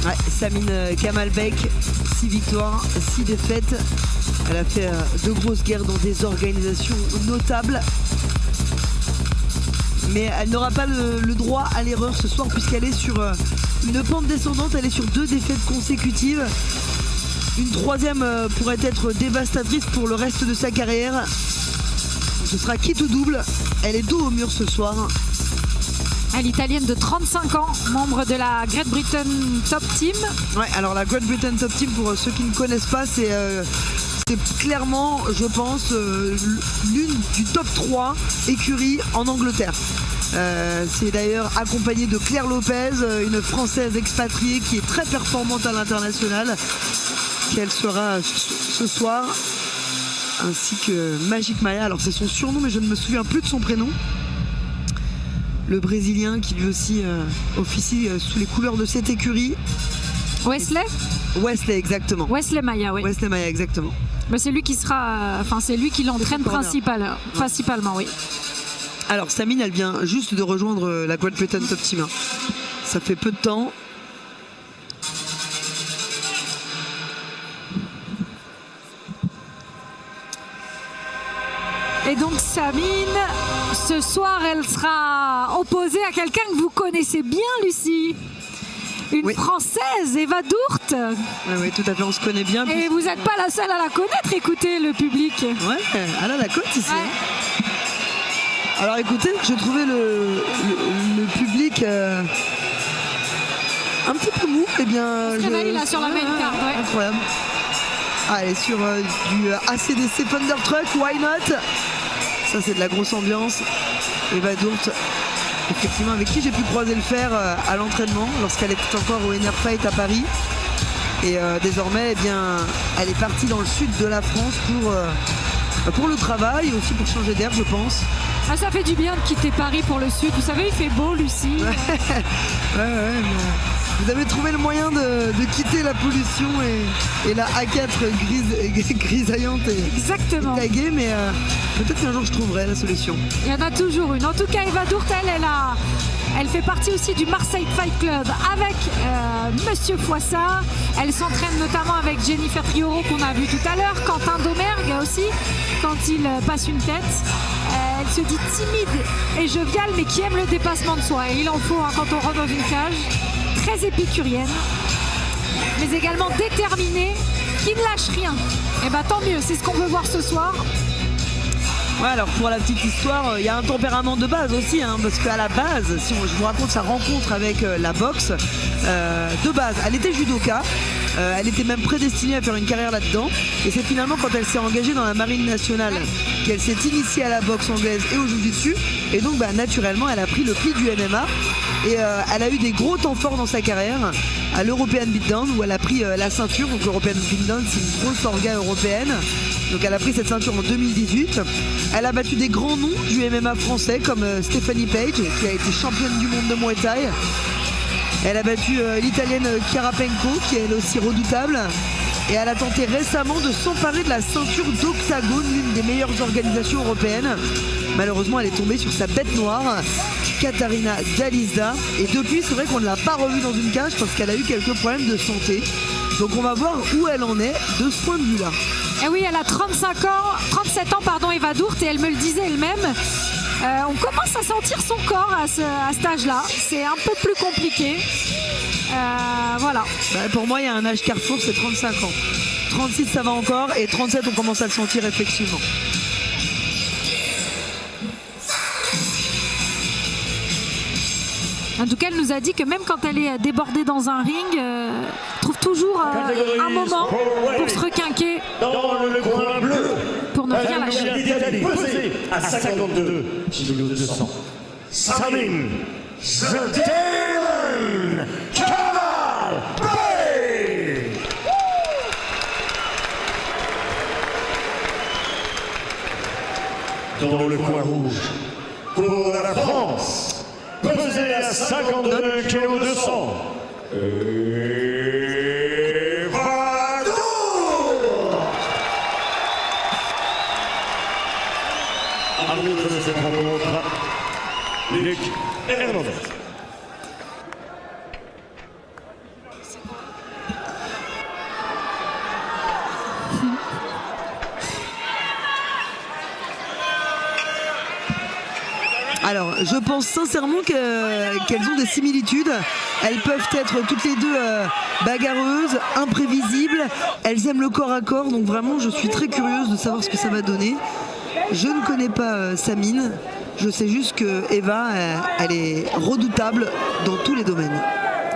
Ouais, Samine Kamalbek, 6 victoires, 6 défaites. Elle a fait de grosses guerres dans des organisations notables. Mais elle n'aura pas le droit à l'erreur ce soir puisqu'elle est sur une pente descendante. Elle est sur 2 défaites consécutives. Une troisième pourrait être dévastatrice pour le reste de sa carrière. Ce sera quitte ou double. Elle est dos au mur ce soir. L'italienne de 35 ans, membre de la Great Britain Top Team. Ouais, alors la Great Britain Top Team, pour ceux qui ne connaissent pas, c'est clairement, je pense, l'une du top 3 écuries en Angleterre. C'est d'ailleurs accompagné de Claire Lopez, une Française expatriée qui est très performante à l'international. Qu'elle sera ce soir, ainsi que Magic Maya. Alors c'est son surnom, mais je ne me souviens plus de son prénom. Le Brésilien qui lui aussi officie sous les couleurs de cette écurie. Wesley, exactement. Wesley Maya, oui. Wesley Maya, exactement. Mais c'est lui qui sera, c'est lui qui l'entraîne principalement, oui. Alors Samine, elle vient juste de rejoindre la Great Britain Top Team. Ça fait peu de temps. Et donc Samine, ce soir, elle sera opposée à quelqu'un que vous connaissez bien, Lucie. Une Française, Eva Dourte. Oui, tout à fait, on se connaît bien. Et vous n'êtes pas la seule à la connaître, écoutez le public. Ouais, elle a la cote ici. Ouais. Alors écoutez, je trouvais le public un petit peu mou. Eh bien, là sur la main card, ouais. Incroyable. Allez, sur du ACDC Thunder Truck, why not? Ça, c'est de la grosse ambiance. Eva Dourte, effectivement, avec qui j'ai pu croiser le fer à l'entraînement lorsqu'elle était encore au Inner Fight à Paris. Et désormais, eh bien, elle est partie dans le sud de la France pour le travail et aussi pour changer d'air, je pense. Ah, ça fait du bien de quitter Paris pour le sud. Vous savez, il fait beau, Lucie. Ouais, vous avez trouvé le moyen de quitter la pollution et la A4 grisaillante et taguée, mais peut-être qu'un jour je trouverai la solution. Il y en a toujours une. En tout cas, Eva Dourte, elle fait partie aussi du Marseille Fight Club avec Monsieur Foissard. Elle s'entraîne notamment avec Jennifer Trioro qu'on a vu tout à l'heure, Quentin Domergue aussi, quand il passe une tête. Elle se dit timide et joviale, mais qui aime le dépassement de soi. Et il en faut quand on rentre dans une cage. Très épicurienne, mais également déterminée, qui ne lâche rien. Et bah tant mieux, c'est ce qu'on veut voir ce soir. Ouais, alors pour la petite histoire, il y a un tempérament de base aussi, parce qu'à la base, si je vous raconte sa rencontre avec la boxe, de base, elle était judoka. Elle était même prédestinée à faire une carrière là-dedans. Et c'est finalement quand elle s'est engagée dans la marine nationale qu'elle s'est initiée à la boxe anglaise et au jiu-jitsu. Et donc naturellement, elle a pris le pli du MMA. Et elle a eu des gros temps forts dans sa carrière à l'European Beatdown où elle a pris la ceinture. Donc l'European Beatdown, c'est une grosse orga européenne. Donc elle a pris cette ceinture en 2018. Elle a battu des grands noms du MMA français comme Stephanie Page qui a été championne du monde de Muay Thai. Elle a battu l'italienne Karapenko qui est elle aussi redoutable. Et elle a tenté récemment de s'emparer de la ceinture d'Octagone, l'une des meilleures organisations européennes. Malheureusement, elle est tombée sur sa bête noire, Katarina Dalizda. Et depuis, c'est vrai qu'on ne l'a pas revue dans une cage parce qu'elle a eu quelques problèmes de santé. Donc on va voir où elle en est de ce point de vue-là. Et oui, elle a 37 ans, Eva Dourte, et elle me le disait elle-même. On commence à sentir son corps à cet âge-là. C'est un peu plus compliqué. Voilà. Pour moi, il y a un âge carrefour, c'est 35 ans. 36, ça va encore. Et 37, on commence à le sentir effectivement. En tout cas, elle nous a dit que même quand elle est débordée dans un ring, elle trouve toujours un moment pour se requinquer. Dans le coin bleu, pour ne rien lâcher. d'Italie, pesé à 52 kg 200. Samine The Demon Kamalbek. Dans le coin rouge, pour la France, pesé à 52 kg 200. Eva Dourte. Arbitre de cette rencontre, Luc Hernandez. je pense sincèrement qu'elles ont des similitudes. Elles peuvent être toutes les deux bagarreuses, imprévisibles. Elles aiment le corps à corps, donc vraiment je suis très curieuse de savoir ce que ça va donner. Je ne connais pas Samine, je sais juste que Eva, elle est redoutable dans tous les domaines.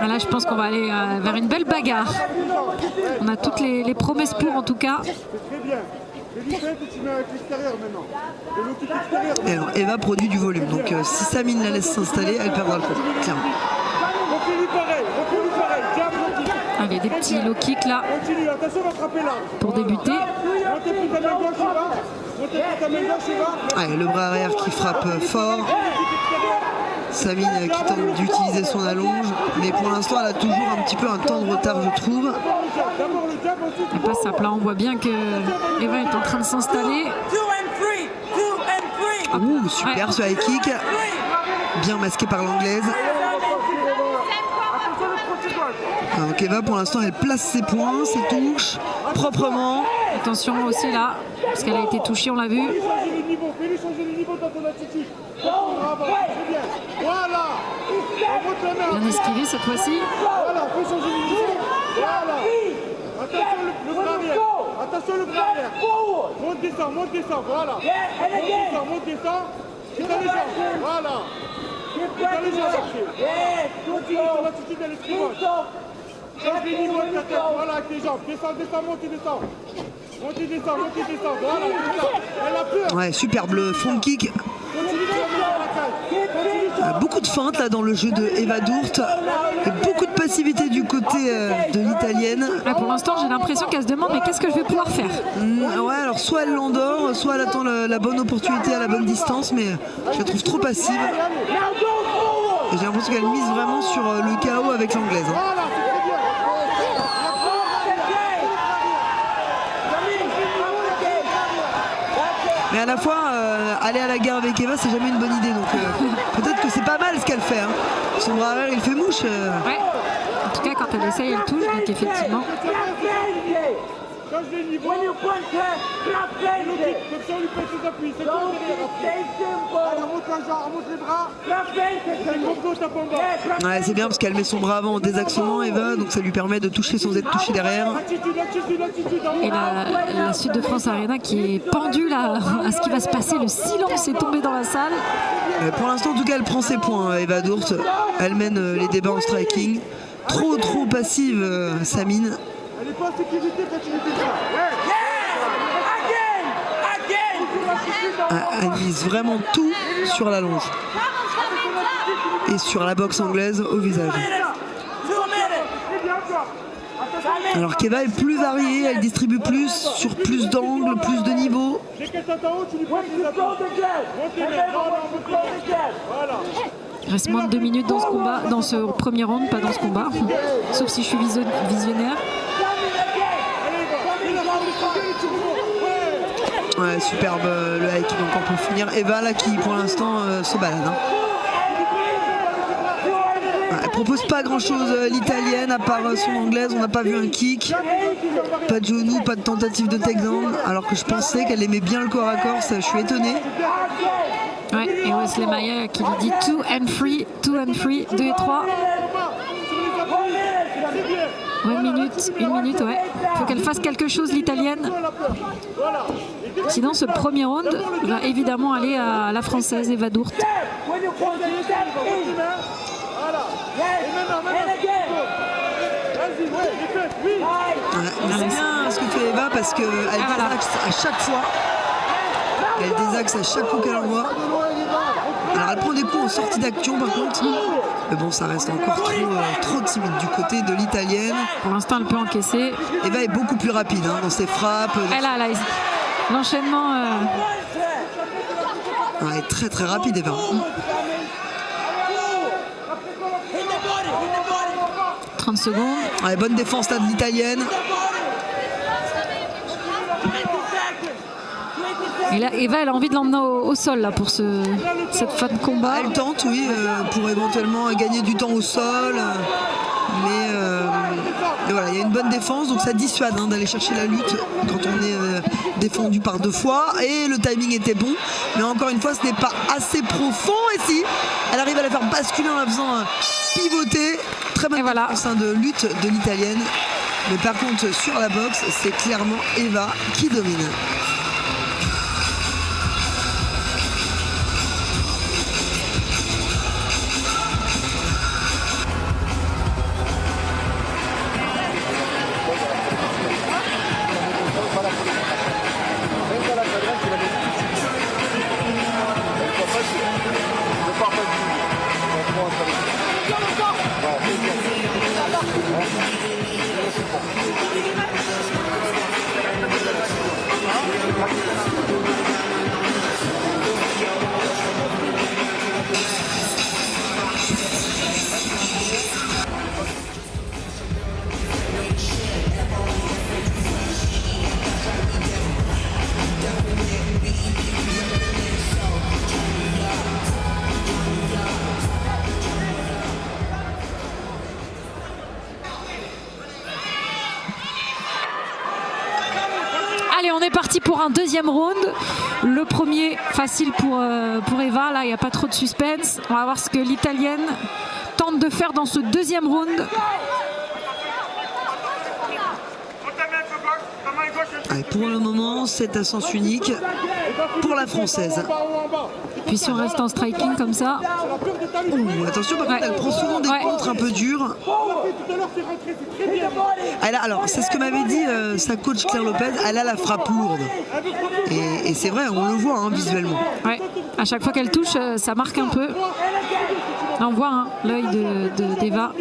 Là, je pense qu'on va aller vers une belle bagarre. On a toutes les promesses pour, en tout cas. Et alors, Eva produit du volume, donc si Samine la laisse s'installer, elle perdra le coup, clairement. Allez, des petits low kicks là pour débuter. Allez, le bras arrière qui frappe fort. Samine qui tente d'utiliser son allonge, mais pour l'instant elle a toujours un petit peu un temps de retard, je trouve. Et pas simple, là on voit bien que Eva est en train de s'installer. Ouh, super ce high kick, bien masqué par l'anglaise. Donc Eva pour l'instant elle place ses points, ses touches proprement. Attention aussi là, parce qu'elle a été touchée, on l'a vu. Bien esquivé cette fois-ci. Attention le bras arrière. Monte, descend, voilà. Monte, descend. C'est dans les jambes, voilà. C'est dans les jambes. Continue ton attitude à l'escrivage. Change les niveaux de ta tête, voilà, avec les jambes. Descends, monte, descends. Monte, descends, voilà, c'est ça. Elle a peur. Ouais, superbe le front kick. Beaucoup de feintes là dans le jeu de Eva Dourte et beaucoup de passivité du côté de l'italienne. Pour l'instant j'ai l'impression qu'elle se demande mais qu'est-ce que je vais pouvoir faire. Ouais, alors soit elle l'endort, soit elle attend la bonne opportunité à la bonne distance, mais je la trouve trop passive. Et j'ai l'impression qu'elle mise vraiment sur le chaos avec l'anglaise. Mais à la fois, aller à la guerre avec Eva, c'est jamais une bonne idée. Donc peut-être que c'est pas mal ce qu'elle fait. Hein. Son bras arrière, il fait mouche. Ouais. En tout cas, quand elle essaye, elle touche. Donc effectivement. Change les niveaux. Comme ça, on lui pète ses appuis. C'est comme derrière. Elle remonte la jambe, remonte les bras. C'est comme go, tape en bas. Ouais, c'est bien parce qu'elle met son bras avant en désaxement, Eva, donc ça lui permet de toucher sans être touché derrière. Attitude. Et la Sud de France Arena qui est pendue là à ce qui va se passer. Le silence est tombé dans la salle. Pour l'instant, en tout cas, elle prend ses points, Eva Dourte. Elle mène les débats en striking. Trop passive, Samine. Elle n'est pas en sécurité quand tu lui fais ça. Elle mise vraiment tout sur la longe. Et sur la boxe anglaise au visage. Alors qu'Eva est plus variée, elle distribue plus, sur plus d'angles, plus de niveaux. Il reste moins de 2 minutes dans ce combat, dans ce premier round, pas dans ce combat. Sauf si je suis visionnaire. Ouais, superbe le high kick, donc on peut finir. Eva là qui pour l'instant se balade. Hein. Elle propose pas grand chose l'italienne à part son anglaise, on n'a pas vu un kick, pas de genou, pas de tentative de takedown, alors que je pensais qu'elle aimait bien le corps à corps, ça, je suis étonné. Ouais, et Wesley Maya qui lui dit 2 and 3, 2 et 3. 1 minute, ouais. Faut qu'elle fasse quelque chose l'italienne. Sinon ce premier round va évidemment aller à la française Eva Dourte. C'est bien ce que fait Eva parce qu'elle désaxe à chaque fois. Elle désaxe à chaque coup qu'elle envoie. Alors elle prend des coups en sortie d'action par contre. Mais bon, ça reste encore trop timide du côté de l'italienne. Pour l'instant, elle peut encaisser. Eva est beaucoup plus rapide dans ses frappes. Elle a l'enchaînement. Elle est très rapide, Eva. 30 secondes. Ouais, bonne défense là de l'italienne. Et là, Eva, elle a envie de l'emmener au sol là, pour cette fin de combat. Elle tente, oui, pour éventuellement gagner du temps au sol. Mais voilà, il y a une bonne défense, donc ça dissuade d'aller chercher la lutte quand on est défendu par 2 fois et le timing était bon. Mais encore une fois, ce n'est pas assez profond. Et si, elle arrive à la faire basculer en la faisant pivoter. Très bonne défense de lutte de l'Italienne. Mais par contre, sur la boxe, c'est clairement Eva qui domine. Allez, on est parti pour un deuxième round. Le premier facile pour Eva. Là, il n'y a pas trop de suspense. On va voir ce que l'Italienne tente de faire dans ce deuxième round. Allez, pour le moment, c'est à sens unique pour la Française. Puis si on reste en striking comme ça. Attention, par contre, elle prend souvent des contres un peu durs. Alors, c'est ce que m'avait dit sa coach Claire Lopez, elle a la frappe lourde. Et c'est vrai, on le voit hein, visuellement. Ouais. À chaque fois qu'elle touche, ça marque un peu. Là, on voit hein, l'œil d'Eva.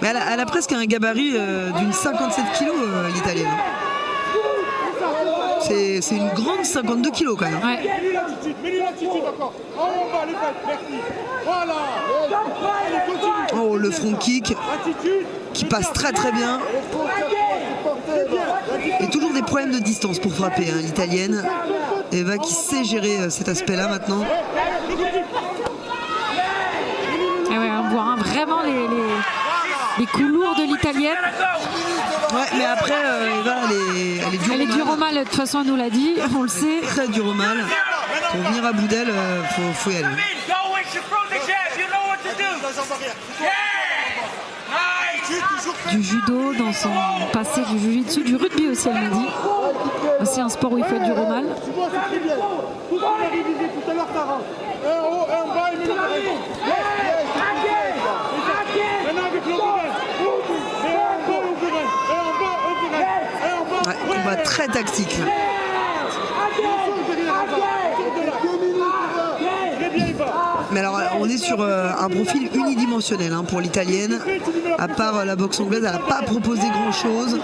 Mais elle a presque un gabarit d'une 57 kg, l'Italienne. C'est une grande 52 kg quand même. Ouais. Oh, le front kick qui passe très très bien. Et toujours des problèmes de distance pour frapper, hein, l'Italienne. Eva qui sait gérer cet aspect-là maintenant. Et ouais, on voit hein, vraiment les coups lourds de l'Italienne. Ouais, mais après, Eva, elle est dure. Elle est dure au mal, de toute façon, elle nous l'a dit, on le sait. Très dure au mal. Pour venir à bout d'elle, faut y aller. Du judo dans son passé, du jiu-jitsu, du rugby aussi, elle m'a dit. Aussi un sport où il faut être dur au mal. Ouais, combat très tactique. Là. Mais alors, on est sur un profil unidimensionnel hein, pour l'Italienne. À part la boxe anglaise, elle n'a pas proposé grand-chose.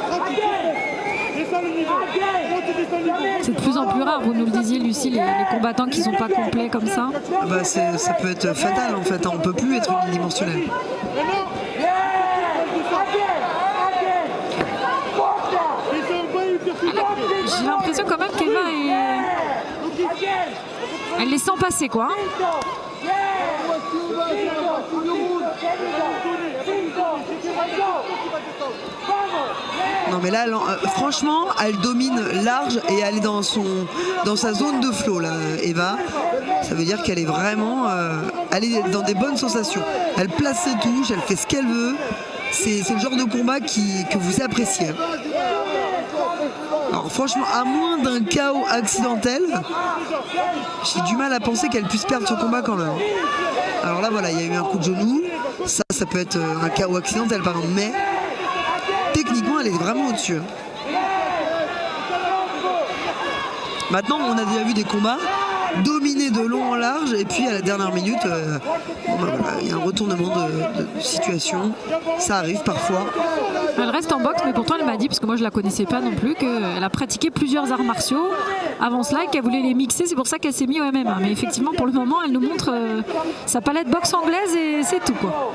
C'est de plus en plus rare, vous nous le disiez, Lucie, les combattants qui ne sont pas complets comme ça. Bah ça peut être fatal en fait, on ne peut plus être unidimensionnel. J'ai l'impression quand même qu'Eva elle les sent passer quoi. Non mais là, franchement, elle domine large et elle est dans sa zone de flow là, Eva. Ça veut dire qu'elle est vraiment, elle est dans des bonnes sensations. Elle place ses touches, elle fait ce qu'elle veut. C'est le genre de combat que vous appréciez. Alors franchement, à moins d'un KO accidentel, j'ai du mal à penser qu'elle puisse perdre ce combat quand même. Alors là voilà, il y a eu un coup de genou, ça peut être un KO accidentel par exemple, mais techniquement elle est vraiment au-dessus. Maintenant on a déjà vu des combats dominés de long en large et puis à la dernière minute il y a un retournement de situation, ça arrive parfois. Elle reste en boxe, mais pourtant elle m'a dit, parce que moi je la connaissais pas non plus, qu'elle a pratiqué plusieurs arts martiaux avant cela et qu'elle voulait les mixer, c'est pour ça qu'elle s'est mise au MMA. Mais effectivement pour le moment elle nous montre sa palette boxe anglaise et c'est tout quoi.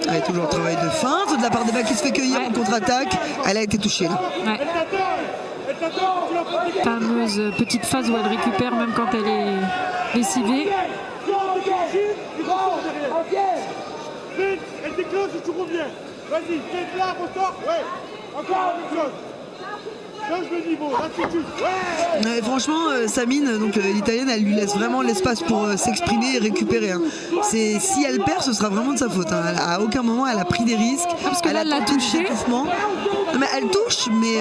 Allez, toujours un travail de feinte de la part d'Eva qui se fait cueillir en contre-attaque. Elle a été touchée là. Ouais. Fameuse petite phase où elle récupère même quand elle est lessivée. déclenches et tu reviens. Vas-y, fais là, ressort. Ouais. Encore la même chose. Change le niveau, l'attitude. Ouais. Ouais, franchement, Samine, donc l'italienne, elle lui laisse vraiment l'espace pour s'exprimer et récupérer. Hein. Si elle perd, ce sera vraiment de sa faute. Hein. À aucun moment, elle a pris des risques. Parce que là, elle l'a touché. Non, mais elle touche, mais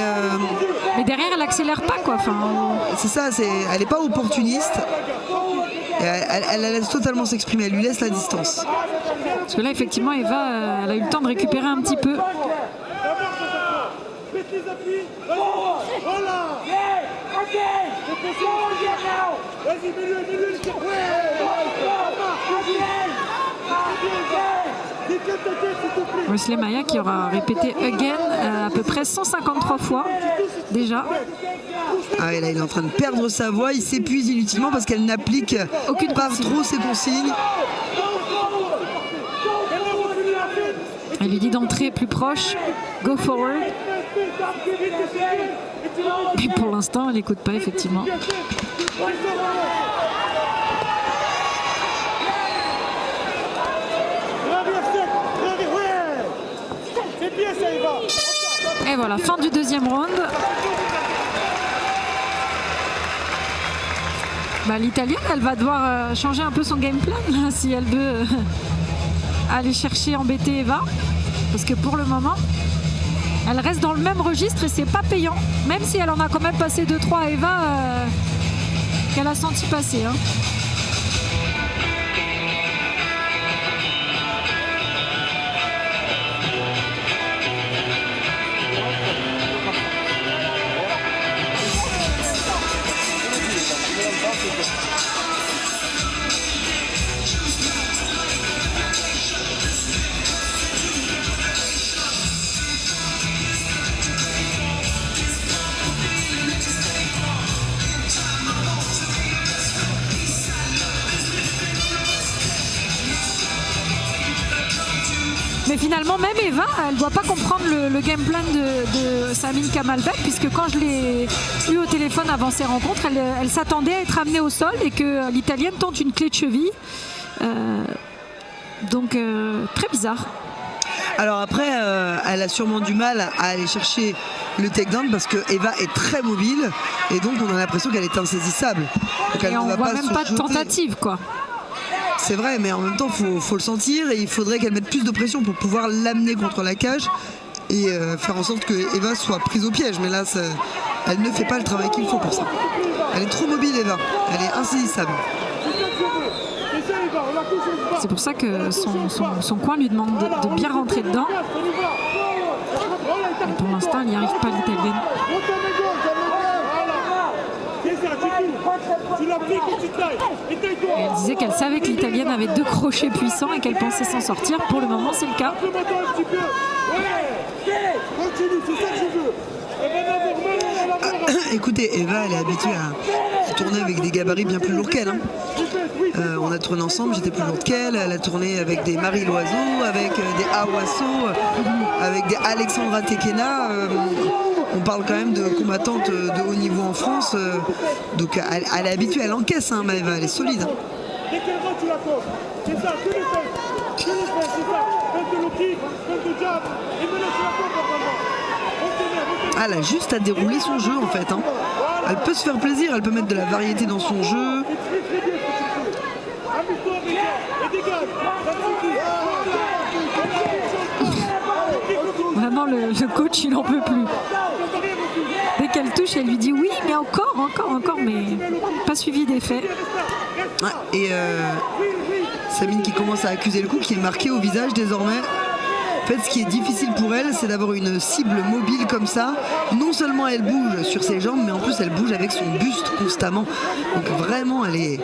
derrière, elle accélère pas, quoi. Enfin, c'est ça. Elle n'est pas opportuniste. Et elle la laisse totalement s'exprimer. Elle lui laisse la distance. parce que là, effectivement, Eva, elle a eu le temps de récupérer un petit peu. Voilà. Vas-y, mets-le. Wesley Maya qui aura répété again à peu près 153 fois déjà. Ah et là il est en train de perdre sa voix, il s'épuise inutilement parce qu'elle n'applique pas trop ses consignes. Elle lui dit d'entrer plus proche, go forward. Et pour l'instant elle n'écoute pas effectivement. Et voilà, fin du deuxième round. L'italienne, elle va devoir changer un peu son game plan là, si elle veut aller chercher, embêter Eva. Parce que pour le moment, elle reste dans le même registre et c'est pas payant. Même si elle en a quand même passé 2-3 à Eva qu'elle a senti passer. Hein. Mais finalement, même Eva, elle ne doit pas comprendre le game plan de Samine Kamalbek, puisque quand je l'ai eu au téléphone avant ces rencontres, elle s'attendait à être amenée au sol et que l'italienne tente une clé de cheville. Donc, très bizarre. Alors après, elle a sûrement du mal à aller chercher le takedown parce que Eva est très mobile et donc on a l'impression qu'elle est insaisissable. Donc et on ne voit même pas de tentative, quoi. C'est vrai, mais en même temps, faut le sentir et il faudrait qu'elle mette plus de pression pour pouvoir l'amener contre la cage et faire en sorte que Eva soit prise au piège. Mais là, elle ne fait pas le travail qu'il faut pour ça. Elle est trop mobile, Eva. Elle est insaisissable. C'est pour ça que son coin lui demande de bien rentrer dedans. Mais pour l'instant, elle n'y arrive pas, l'italienne. Elle disait qu'elle savait que l'italienne avait 2 crochets puissants et qu'elle pensait s'en sortir. Pour le moment, c'est le cas. Écoutez, Eva, elle est habituée à tourner avec des gabarits bien plus lourds qu'elle. Hein. On a tourné ensemble, j'étais plus lourde qu'elle. Elle a tourné avec des Marie Loiseau, avec des Awasso, avec des Alexandra Tekena. On parle quand même de combattantes de haut niveau en France. Donc elle est habituée, elle encaisse, hein, Maëva, elle est solide. Hein. Dès qu'elle va, tu la cours. C'est ça, que le fais. Que le fais, c'est ça. Fais de low kick, fais de jab. Et maintenant, tu la cours normalement. Elle a juste à dérouler son jeu en fait. Hein. Elle peut se faire plaisir, elle peut mettre de la variété dans son jeu. Vraiment, le coach, il n'en peut plus. Dès qu'elle touche, elle lui dit oui, mais encore, mais pas suivi d'effet. Ouais, et Samine qui commence à accuser le coup, qui est marqué au visage désormais. En fait, ce qui est difficile pour elle, c'est d'avoir une cible mobile comme ça. Non seulement elle bouge sur ses jambes, mais en plus elle bouge avec son buste constamment. Donc vraiment, elle est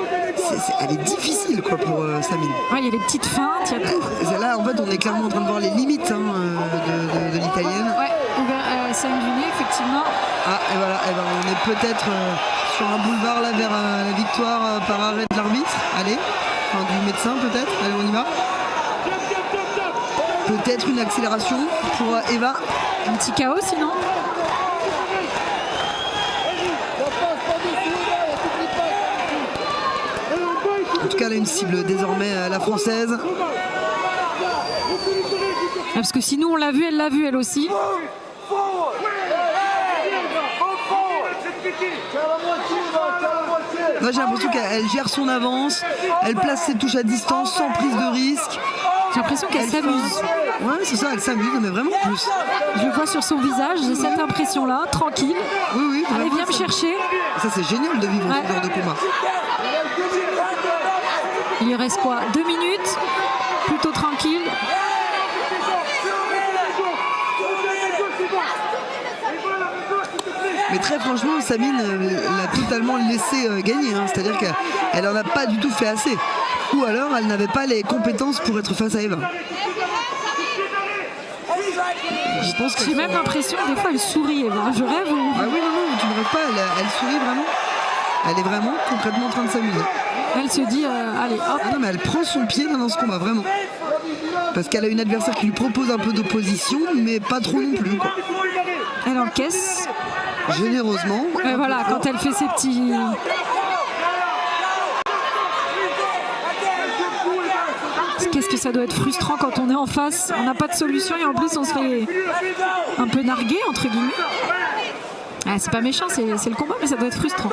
difficile quoi pour Samine. Ouais, il y a les petites feintes, il y a tout. Là, en fait, on est clairement en train de voir les limites hein, de l'italienne. Ouais, scène du nez, effectivement. Ah, et voilà, et ben, on est peut-être sur un boulevard là vers la victoire par arrêt de l'arbitre. Allez, enfin du médecin peut-être. Allez, on y va. Peut-être une accélération pour Eva. Un petit chaos sinon. En tout cas, elle a une cible désormais, la française. Parce que si nous on l'a vu, elle l'a vu elle aussi. Moi j'ai l'impression qu'elle gère son avance, elle place ses touches à distance sans prise de risque. J'ai l'impression qu'elle s'amuse. Ouais, c'est ça, elle s'amuse, mais vraiment plus. Je le vois sur son visage, j'ai cette impression-là, tranquille. Oui, Allez, vraiment, viens me chercher. Ça c'est génial de vivre Ouais. ce genre de combat. Il lui reste quoi? 2 minutes. Plutôt tranquille. Mais très franchement, Samine l'a totalement laissé gagner. Hein. C'est-à-dire qu'elle n'en a pas du tout fait assez. Ou alors, elle n'avait pas les compétences pour être face à Eva. Je pense que J'ai même l'impression que des fois elle sourit, Eva. Je rêve ou... Ah oui, non, tu ne rêves pas. Elle sourit vraiment. Elle est vraiment concrètement en train de s'amuser. Elle se dit, allez, hop. Ah non, mais elle prend son pied dans ce combat, vraiment. Parce qu'elle a une adversaire qui lui propose un peu d'opposition, mais pas trop non plus. Quoi. Elle encaisse. Généreusement. Et voilà, quand elle fait ses petits... Qu'est-ce que ça doit être frustrant quand on est en face, on n'a pas de solution et en plus on se fait un peu narguer entre guillemets. Ah, c'est pas méchant, c'est le combat, mais ça doit être frustrant.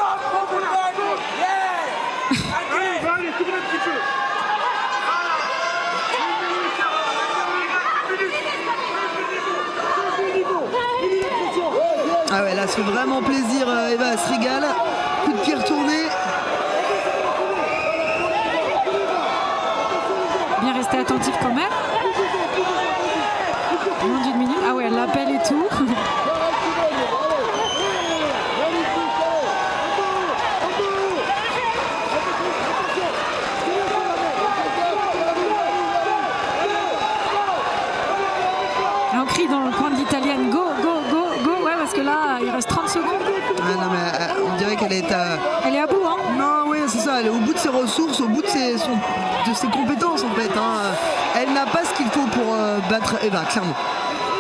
Ah ouais, là, ça fait vraiment plaisir. Eva, elle se régale. Coup de pied retourné. Bien rester attentif quand même. Moins d'une minute. Ah ouais, elle l'appelle et tout. Et on crie dans le coin de l'italienne, go, go, go, go. Ouais, parce que là, il reste 30 secondes. Ah non, mais on dirait qu'elle est à... Elle est à bout, hein. Non, oui, c'est ça. Elle est au bout de ses ressources, au bout de ses compétences, en fait. Hein. Elle n'a pas ce qu'il faut pour battre Eva, clairement.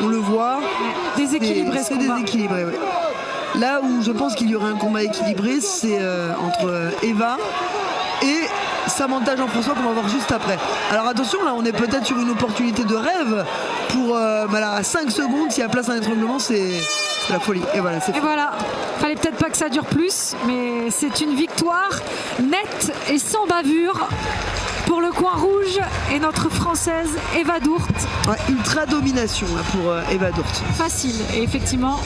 On le voit. Déséquilibré ce C'est combat. déséquilibré, oui. Là où je pense qu'il y aurait un combat équilibré, c'est entre Eva et Samantha Jean-François qu'on va voir juste après. Alors attention, là on est peut-être sur une opportunité de rêve pour à 5 secondes, s'il y a place à un étranglement, c'est la folie. Et voilà, c'est Et voilà, fallait peut-être pas que ça dure plus, mais c'est une victoire nette et sans bavure pour le coin rouge et notre française Eva Dourte. ouais, ultra domination là, pour Eva Dourte. Facile. Et effectivement,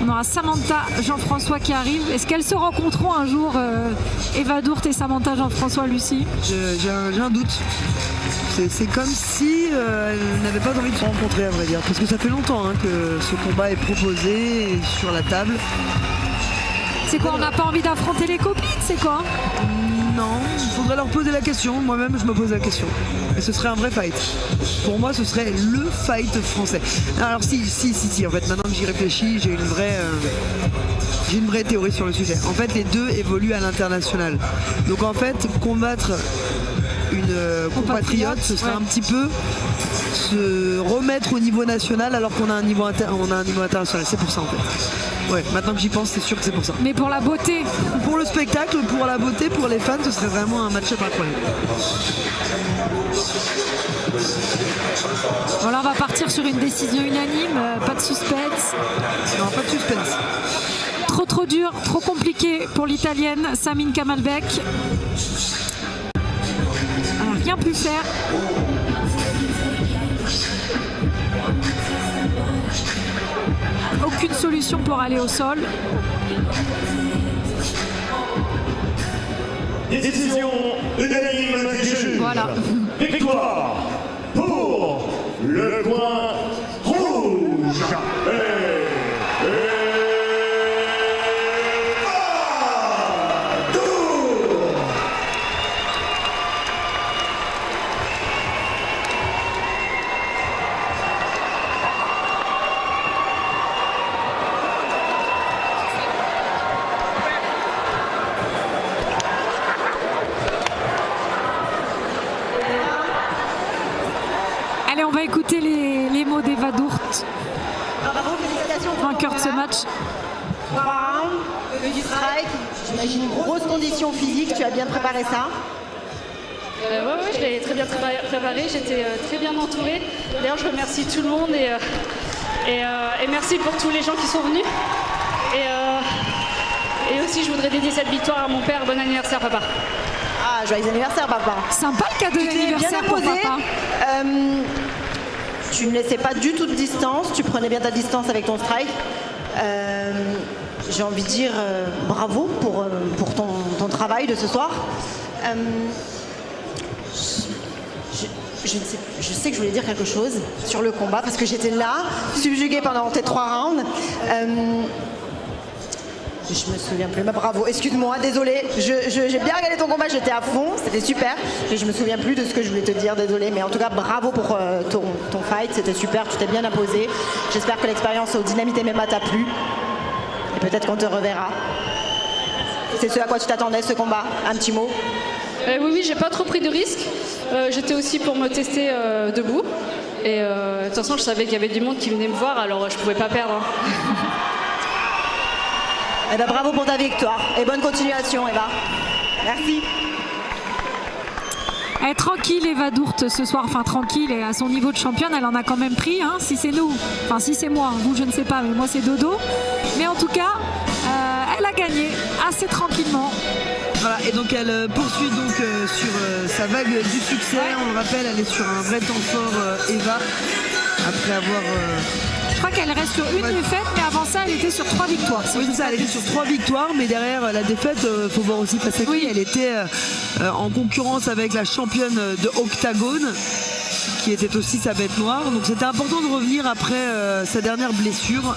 on aura Samantha Jean-François qui arrive. Est-ce qu'elles se rencontreront un jour, Eva Dourte et Samantha Jean-François, Lucie? J'ai un doute. C'est comme si elle n'avait pas envie de se rencontrer, à vrai dire. Parce que ça fait longtemps hein, que ce combat est proposé sur la table. C'est quoi, on n'a pas envie d'affronter les copines? C'est quoi? Non, il faudrait leur poser la question. Moi-même, je me pose la question. Et ce serait un vrai fight. Pour moi, ce serait le fight français. Alors si. En fait, maintenant que j'y réfléchis, j'ai une vraie théorie sur le sujet. En fait, les deux évoluent à l'international. Donc en fait, combattre une compatriote, ce serait un petit peu se remettre au niveau national alors qu'on a un niveau international. C'est pour ça en fait. Ouais, maintenant que j'y pense, c'est sûr que c'est pour ça. Mais pour la beauté. Pour le spectacle, pour la beauté, pour les fans, ce serait vraiment un match-up incroyable. Voilà, on va partir sur une décision unanime, pas de suspense. Non, pas de suspense. Trop dur, trop compliqué pour l'italienne Samine Kamalbek. Elle n'a rien pu faire. Aucune solution pour aller au sol. Décision unanime du juge. Voilà. Victoire pour le coin rouge. Allez, on va écouter les mots d'Eva Dourte, Bravo, félicitations pour vainqueur de ce match. du strike. J'imagine une grosse condition physique, tu as bien préparé ça. Ouais, je et très bien préparée. J'étais très bien entourée. D'ailleurs, je remercie tout le monde et merci pour tous les gens qui sont venus. Et aussi, je voudrais dédier cette victoire à mon père. Bon anniversaire, papa. Ah, joyeux anniversaire, papa. Sympa le cadeau Tu t'es bien d'anniversaire pour imposé. papa. Tu ne laissais pas du tout de distance. Tu prenais bien ta distance avec ton strike. J'ai envie de dire bravo pour ton travail de ce soir. Je sais que je voulais dire quelque chose sur le combat parce que j'étais là, subjuguée pendant tes 3 rounds. Je me souviens plus, mais bravo, excuse-moi, désolée. J'ai bien regardé ton combat, j'étais à fond, c'était super. Mais je me souviens plus de ce que je voulais te dire, désolée. Mais en tout cas, bravo pour ton fight, c'était super, tu t'es bien imposé. J'espère que l'expérience au Dynamite MMA t'a plu. Et peut-être qu'on te reverra. C'est ce à quoi tu t'attendais, ce combat? Un petit mot? Oui, j'ai pas trop pris de risques. J'étais aussi pour me tester debout. Et de toute façon, je savais qu'il y avait du monde qui venait me voir, alors je pouvais pas perdre. Hein. Eh ben, bravo pour ta victoire et bonne continuation, Eva. Merci. Elle est tranquille, Eva Dourte, ce soir. Enfin, tranquille, et à son niveau de championne, elle en a quand même pris. Hein, si c'est nous, enfin, si c'est moi, vous, je ne sais pas, mais moi, c'est Dodo. Mais en tout cas, elle a gagné assez tranquillement. Voilà, et donc elle poursuit donc sur sa vague du succès. On le rappelle, elle est sur un vrai temps fort, Eva, après avoir... Je crois qu'elle reste sur une défaite, mais avant ça, elle était sur 3 victoires. Oui, c'est ça, elle était sur 3 victoires, mais derrière la défaite, faut voir aussi face à qui. Elle était en concurrence avec la championne de Octagone, qui était aussi sa bête noire. Donc c'était important de revenir après sa dernière blessure.